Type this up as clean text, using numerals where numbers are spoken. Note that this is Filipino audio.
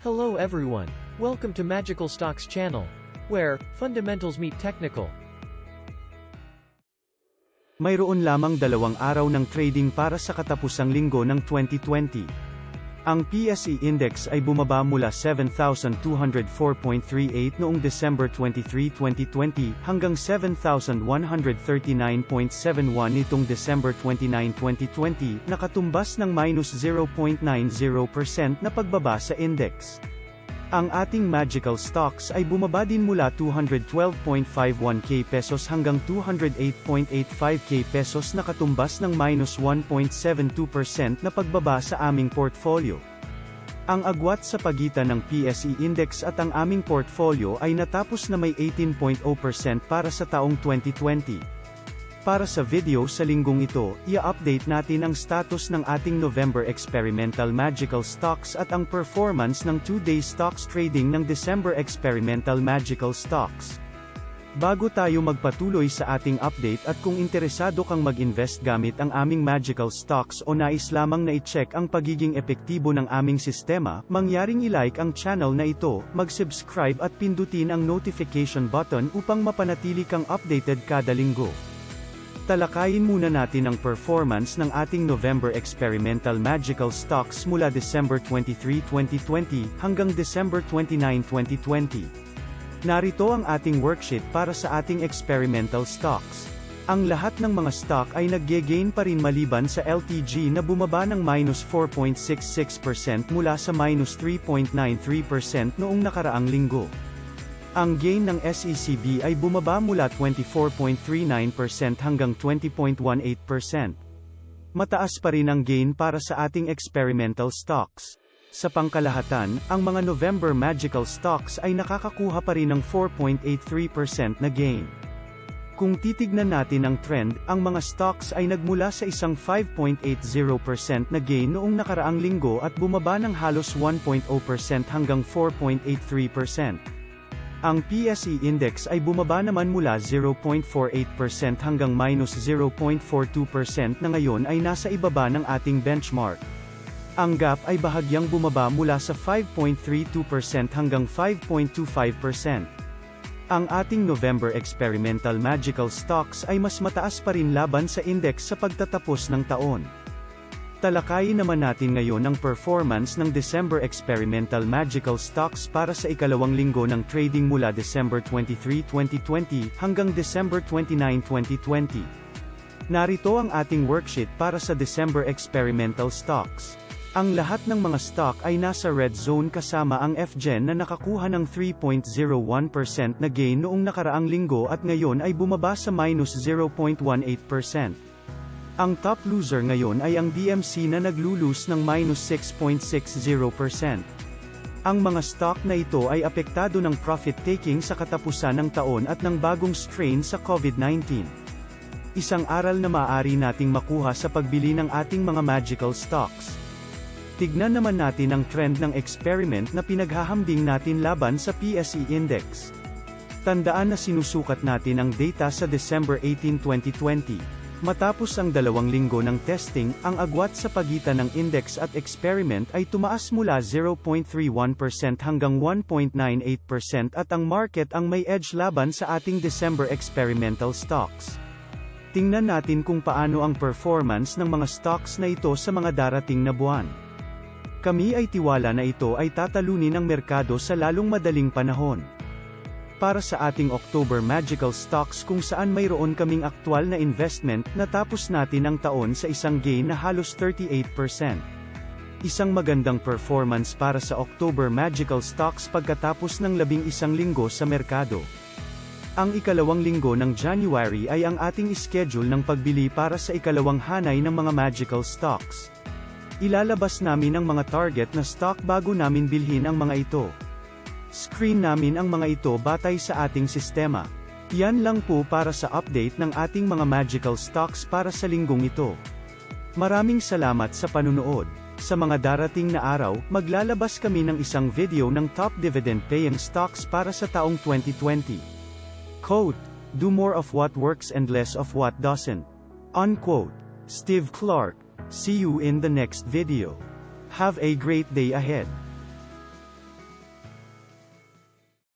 Hello everyone. Welcome to Magical Stocks channel, where fundamentals meet technical. Mayroon lamang 2 araw ng trading para sa katapusang linggo ng 2020. Ang PSE Index ay bumaba mula 7,204.38 noong December 23, 2020 hanggang 7,139.71 nitong December 29, 2020, nakatumbas ng minus 0.90% na pagbaba sa index. Ang ating magical stocks ay bumaba din mula 212.51k pesos hanggang 208.85k pesos na katumbas ng minus 1.72% na pagbaba sa aming portfolio. Ang agwat sa pagitan ng PSE Index at ang aming portfolio ay natapos na may 18.0% para sa taong 2020. Para sa video sa linggong ito, i-update natin ang status ng ating November Experimental Magical Stocks at ang performance ng 2-day stocks trading ng December Experimental Magical Stocks. Bago tayo magpatuloy sa ating update at kung interesado kang mag-invest gamit ang aming magical stocks o nais lamang na i-check ang pagiging epektibo ng aming sistema, mangyaring i-like ang channel na ito, mag-subscribe at pindutin ang notification button upang mapanatili kang updated kada linggo. Talakayin muna natin ang performance ng ating November Experimental Magical Stocks mula December 23, 2020 hanggang December 29, 2020. Narito ang ating worksheet para sa ating experimental stocks. Ang lahat ng mga stock ay nag-gain pa rin maliban sa LTG na bumaba ng minus 4.66% mula sa minus 3.93% noong nakaraang linggo. Ang gain ng SECB ay bumaba mula 24.39% hanggang 20.18%. Mataas pa rin ang gain para sa ating experimental stocks. Sa pangkalahatan, ang mga November Magical Stocks ay nakakakuha pa rin ng 4.83% na gain. Kung titignan natin ang trend, ang mga stocks ay nagmula sa isang 5.80% na gain noong nakaraang linggo at bumaba ng halos 1.0% hanggang 4.83%. Ang PSE Index ay bumaba naman mula 0.48% hanggang minus 0.42% na ngayon ay nasa ibaba ng ating benchmark. Ang gap ay bahagyang bumaba mula sa 5.32% hanggang 5.25%. Ang ating November Experimental Magical Stocks ay mas mataas pa rin laban sa index sa pagtatapos ng taon. Talakayin naman natin ngayon ang performance ng December Experimental Magical Stocks para sa ikalawang linggo ng trading mula December 23, 2020 hanggang December 29, 2020. Narito ang ating worksheet para sa December Experimental Stocks. Ang lahat ng mga stock ay nasa red zone kasama ang FGen na nakakuha ng 3.01% na gain noong nakaraang linggo at ngayon ay bumaba sa minus 0.18%. Ang top loser ngayon ay ang DMC na naglulus ng minus 6.60%. Ang mga stock na ito ay apektado ng profit-taking sa katapusan ng taon at ng bagong strain sa COVID-19. Isang aral na maaari nating makuha sa pagbili ng ating mga magical stocks. Tignan naman natin ang trend ng experiment na pinaghahambing natin laban sa PSE Index. Tandaan na sinusukat natin ang data sa December 18, 2020. Matapos ang 2 linggo ng testing, ang agwat sa pagitan ng index at experiment ay tumaas mula 0.31% hanggang 1.98% at ang market ang may edge laban sa ating December experimental stocks. Tingnan natin kung paano ang performance ng mga stocks na ito sa mga darating na buwan. Kami ay tiwala na ito ay tatalunin ng merkado sa lalong madaling panahon. Para sa ating October Magical Stocks kung saan mayroon kaming aktwal na investment, natapos natin ang taon sa isang gain na halos 38%. Isang magandang performance para sa October Magical Stocks pagkatapos ng 11 linggo sa merkado. Ang ikalawang linggo ng January ay ang ating schedule ng pagbili para sa ikalawang hanay ng mga Magical Stocks. Ilalabas namin ang mga target na stock bago namin bilhin ang mga ito. Screen namin ang mga ito batay sa ating sistema. Yan lang po para sa update ng ating mga magical stocks para sa linggong ito. Maraming salamat sa panunood. Sa mga darating na araw, maglalabas kami ng isang video ng top dividend paying stocks para sa taong 2020. Quote, "Do more of what works and less of what doesn't." Unquote. Steve Clark. See you in the next video. Have a great day ahead.